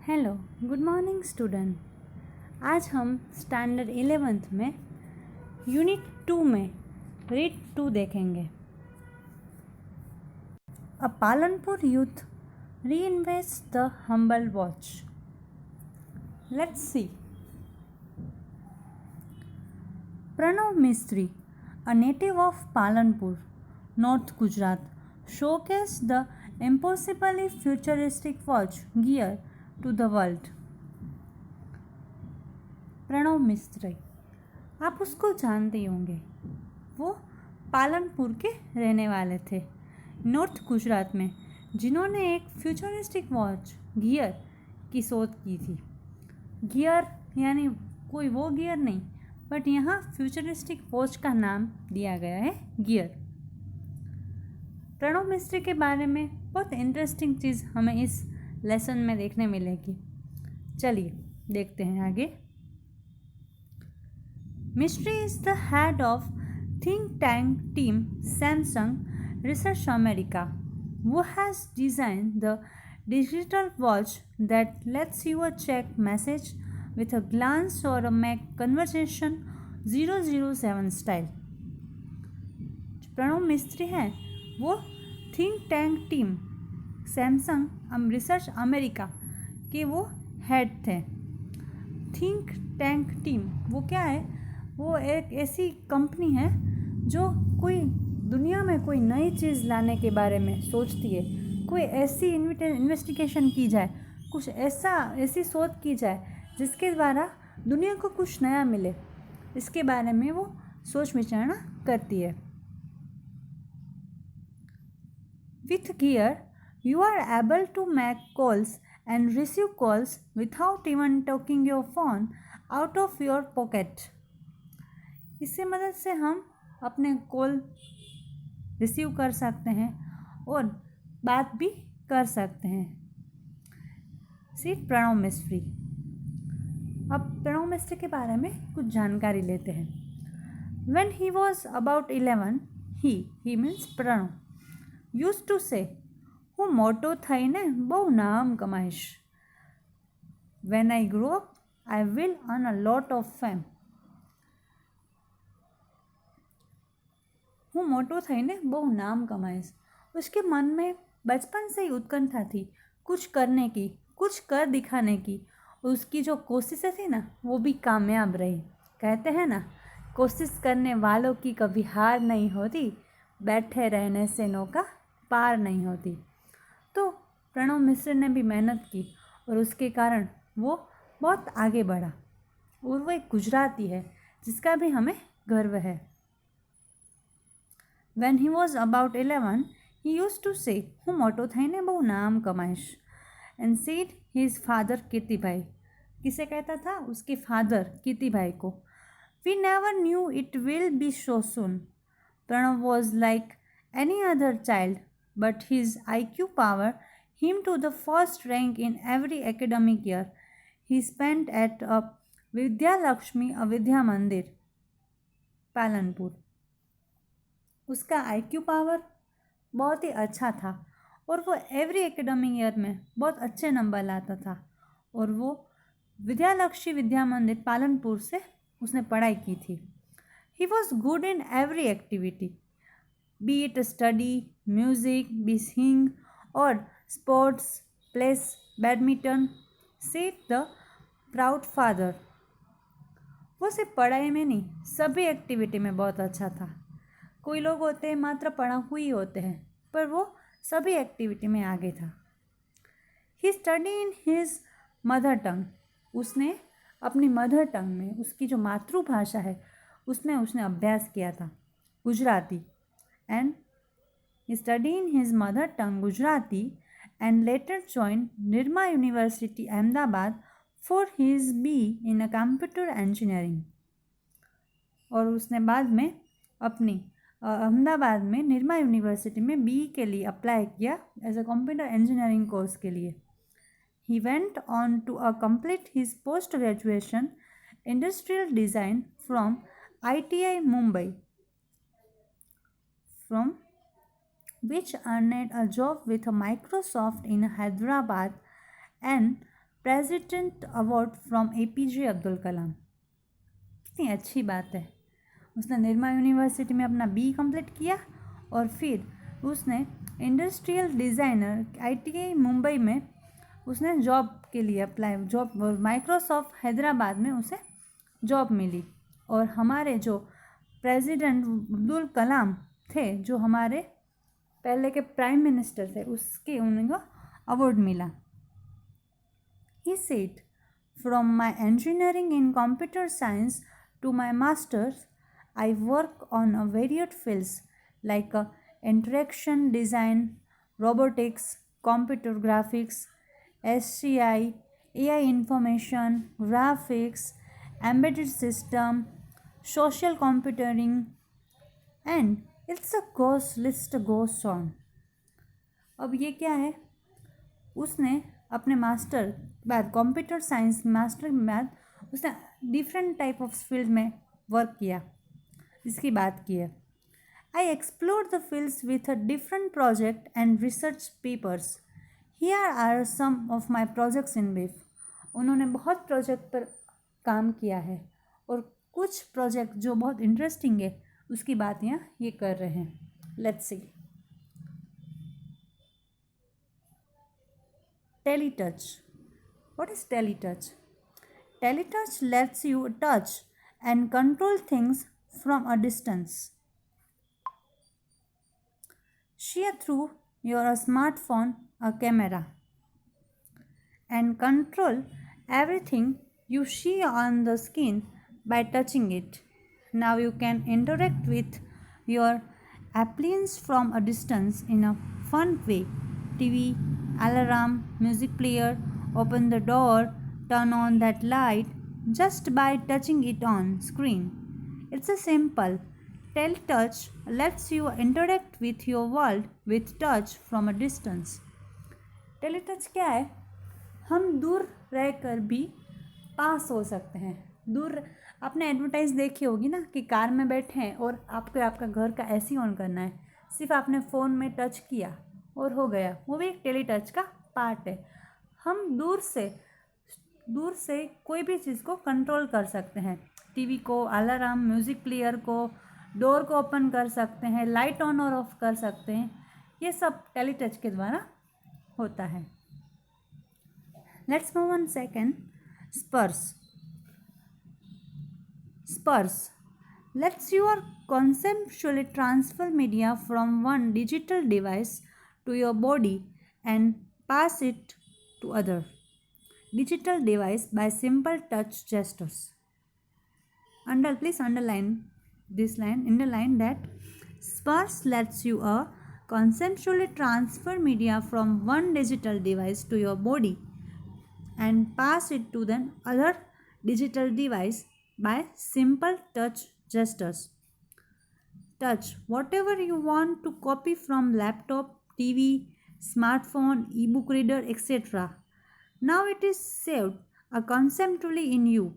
Hello good morning student. आज हम standard 11th में यूनिट 2 में रीड 2 देखेंगे। A Palanpur youth reinvents the humble watch. Let's see. Pranav Mistry, a native of Palanpur, North Gujarat, showcased the impossibly futuristic watch gear to the world. Pranav Mistry, आप उसको जानते होंगे। वो पालनपुर के रहने वाले थे, नॉर्थ गुजरात में, जिन्होंने एक फ्यूचरिस्टिक वॉच गियर की शोध की थी। गियर यानी कोई वो गियर नहीं, बट यहाँ फ्यूचरिस्टिक वॉच का नाम दिया गया है गियर। प्रणव मिस्त्री के बारे में बहुत इंटरेस्टिंग चीज़ हमें इस लेसन में देखने मिलेगी। चलिए देखते हैं आगे। Mistry is the head of think tank team Samsung Research America, who has designed the digital watch that lets you check message with a glance or make conversation 007 style. Pranav मिस्त्री है वो think tank team Samsung research America के वो head थे। Think tank team वो क्या है? वो एक ऐसी कंपनी है जो कोई दुनिया में कोई नई चीज़ लाने के बारे में सोचती है। कोई ऐसी इन्वेस्टिगेशन की जाए, कुछ ऐसी शोध की जाए जिसके द्वारा दुनिया को कुछ नया मिले, इसके बारे में वो सोच विचारना करती है। With gear, you are able to make calls and receive calls without even taking your phone out of your pocket. इससे मदद से हम अपने कॉल रिसीव कर सकते हैं और बात भी कर सकते हैं। सिर्फ प्रणव मिस्त्री। अब प्रणव मिस्त्री के बारे में कुछ जानकारी लेते हैं। When he was about 11, he means Pranav used to say, હું મોટો થઈને બહુ નામ કમાઈશ. When I grow up, I will earn a lot of fame. હું મોટો થઈને બહુ નામ કમાઈશ. उसके मन में बचपन से ही उत्कंठा थी कुछ करने की, कुछ कर दिखाने की। उसकी जो कोशिशें थी ना, वो भी कामयाब रही। कहते हैं ना, कोशिश करने वालों की कभी हार नहीं होती, बैठे रहने से नौका पार नहीं होती। तो प्रणव मिस्त्री ने भी मेहनत की और उसके कारण वो बहुत आगे बढ़ा। और वो एक गुजराती है जिसका भी हमें गर्व है। When he was about 11, he used to say, હું મોટો થઈને બહુ નામ કમાઈશ. And said his father कीर्तिभाई, किसे कहता था? उसके फादर कीर्तिभाई को। We never knew it will be so soon. Pranav was like any other child, but his IQ power him to the first rank in every academic year he spent at a Vidya Lakshmi Avidya Mandir, Palanpur. उसका IQ power बहुत ही अच्छा था और वो every academic year में बहुत अच्छे number लाता था। और वो विद्यालक्ष्मी विद्या मंदिर पालनपुर से उसने पढ़ाई की थी। He was good in every activity, be it study, music, be sing और sports, plays badminton, set the proud father. वो सिर्फ पढ़ाई में नहीं, सभी एक्टिविटी में बहुत अच्छा था। कोई लोग होते हैं मात्र पढ़ाकू ही होते हैं, पर वो सभी एक्टिविटी में आगे था। He study in his mother tongue, उसने अपनी मदर टंग में, उसकी जो मातृभाषा है उसमें उसने अभ्यास किया था, Gujarati. And he study in his mother tongue Gujarati and later join Nirma university Ahmedabad for his be in a computer engineering. और उसने बाद में अपनी अहमदाबाद में निर्मा यूनिवर्सिटी में बी के लिए अप्लाई किया as a computer engineering course के लिए। He went on to complete his post graduation industrial design from ITI Mumbai, from which earned a job with Microsoft in Hyderabad and president award from APJ Abdul Kalam. कितनी अच्छी बात है। उसने Nirma university में अपना BE complete किया और फिर उसने इंडस्ट्रियल डिज़ाइनर ITI मुंबई में उसने जॉब के लिए अप्लाई, जॉब माइक्रोसॉफ्ट हैदराबाद में उसे जॉब मिली। और हमारे जो प्रेसिडेंट अब्दुल कलाम थे, जो हमारे पहले के प्राइम मिनिस्टर थे, उसके उनको अवार्ड मिला। He said, from my engineering in computer science to my master's, I work on a varied fields like interaction design, robotics, computer graphics, SCI, AI information, graphics, embedded system, social computing, and it's a list goes on. अब ये क्या है? उसने अपने master बाद computer science master के बाद उसने डिफरेंट टाइप ऑफ फील्ड में वर्क किया, इसकी बात की है। I explore the fields with a different project and research papers. Here are some of my projects in brief. उन्होंने बहुत प्रोजेक्ट पर काम किया है और कुछ प्रोजेक्ट जो बहुत इंटरेस्टिंग है उसकी बात यहाँ ये कर रहे हैं। Let's see. Teletouch. What is teletouch? Teletouch lets you touch and control things from a distance. Share through your smartphone a camera and control everything you see on the screen by touching it. Now you can interact with your appliance from a distance in a fun way. TV, alarm, music player, open the door, turn on that light just by touching it on screen. It's a simple. Teletouch lets you interact with your world with touch from a distance. Teletouch क्या है? हम दूर रहकर भी पास हो सकते हैं। दूर आपने एडवर्टाइज देखी होगी ना कि कार में बैठे हैं और आपको आपका घर का AC ऑन करना है, सिर्फ आपने फ़ोन में टच किया और हो गया। वो भी एक टेलीटच का पार्ट है। हम दूर से कोई भी चीज़ को कंट्रोल कर सकते हैं। TV को, अलार्म, म्यूज़िक प्लेयर को, डोर को ओपन कर सकते हैं, लाइट ऑन और ऑफ कर सकते हैं। ये सब टेलीटच के द्वारा होता है। Let's move on second. Spurs lets you conceptually transfer media from one digital device to your body and pass it to other digital device by simple touch gestures. Please underline this line. Underline that Spurs lets you conceptually transfer media from one digital device to your body and pass it to the other digital device by simple touch gestures. Touch whatever you want to copy from laptop, TV, smartphone, ebook reader, etc. Now it is saved conceptually in you.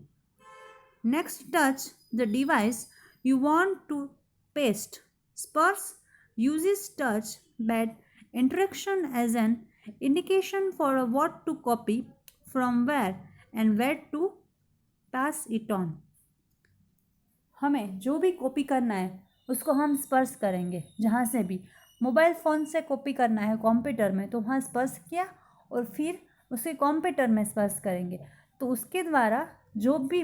Next, touch the device you want to paste. Spurs uses touch bed interaction as an indication for what to copy from where and where to pass it on. हमें जो भी copy करना है उसको हम स्पर्श करेंगे। जहाँ से भी मोबाइल फ़ोन से कॉपी करना है कंप्यूटर में तो वहाँ स्पर्श किया और फिर उसे कंप्यूटर में स्पर्श करेंगे तो उसके द्वारा जो भी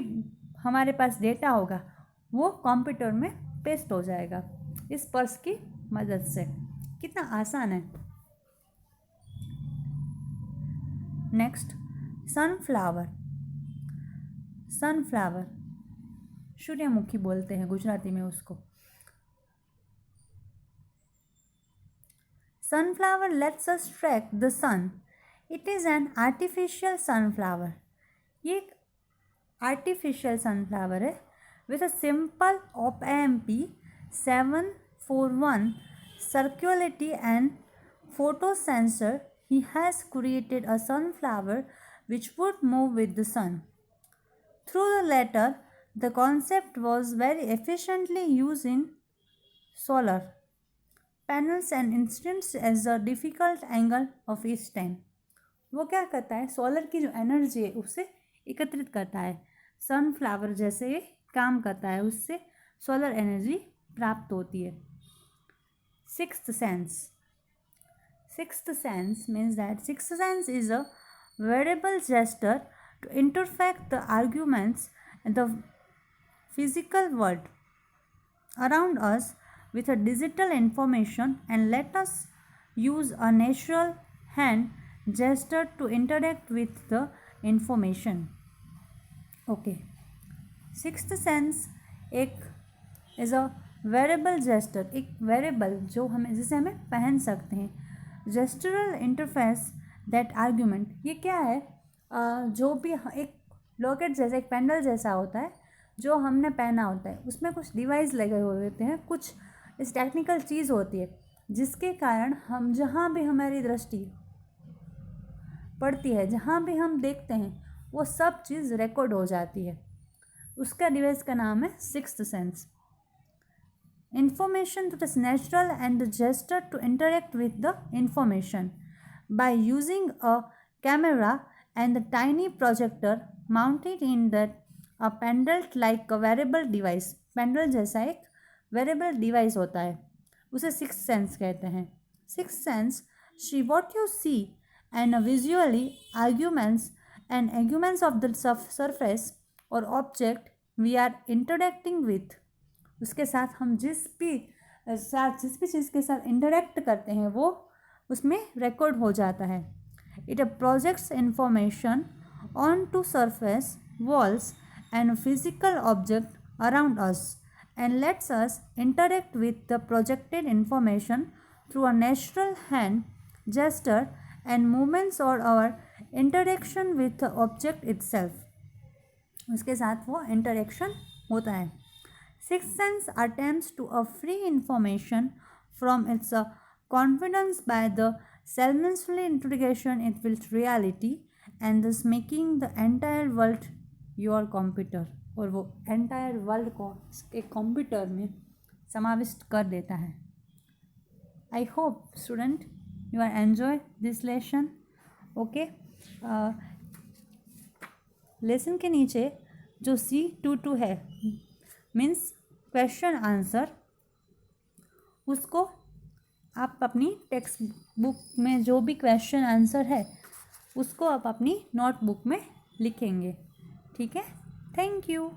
हमारे पास डेटा होगा वो कंप्यूटर में पेस्ट हो जाएगा इस स्पर्श की मदद से। कितना आसान है। Next, sunflower. सूर्यमुखी बोलते हैं गुजराती में उसको। Sunflower lets us track the sun. It is an artificial sunflower. ये एक artificial sunflower है with a simple OP-AMP 741 circularity and photosensor. He has created a sunflower which would move with the sun. Through the latter, the concept was very efficiently used in solar panels and instance as a difficult angle of each time. वो क्या करता है, solar की जो energy है उसे एकत्रित करता है। सनफ्लावर जैसे ये काम करता है, उससे सोलर एनर्जी प्राप्त होती है। Sixth sense. Sixth sense means that sixth sense is a variable gesture to interfect the arguments and the physical world around us with a digital information, and let us use a natural hand gesture to interact with the information. Okay. Sixth sense एक is a variable gesture, एक variable जो हमें जिसे हमें पहन सकते हैं। जेस्टरल interface that argument, ये क्या है, जो भी एक लॉकेट जैसा, एक पेंडल जैसा होता है जो हमने पहना होता है, उसमें कुछ डिवाइस लगे हुए होते हैं, कुछ इस टेक्निकल चीज़ होती है जिसके कारण हम जहाँ भी हमारी दृष्टि पड़ती है, जहाँ भी हम देखते हैं, वो सब चीज़ रिकॉर्ड हो जाती है। उसका डिवाइस का नाम है sixth sense. Information that is natural and the gesture to interact with the information by using a camera and the tiny projector mounted in that a pendant like a wearable device. pendant जैसा एक wearable device होता है, उसे sixth sense कहते हैं। Sixth sense, see what you see and visually arguments of the surface or object we are interacting with. उसके साथ हम जिस भी चीज़ के साथ इंटरेक्ट करते हैं वो उसमें रिकॉर्ड हो जाता है। It projects information on to surface walls and physical object around us and lets us interact with the projected information through a natural hand gesture and movements or our interaction with the object itself. उसके साथ वो interaction होता है। Sixth sense attempts to free information from its confidence by the simultaneous integration it with reality and thus making the entire world your computer, और वो entire world को एक computer में समाविष्ट कर देता है। I hope student you are enjoy this lesson. Okay, lesson के नीचे जो C22 है मीन्स क्वेश्चन आंसर, उसको आप अपनी टेक्स्ट बुक में जो भी क्वेश्चन आंसर है उसको आप अपनी नोटबुक में लिखेंगे। ठीक है, थैंक यू।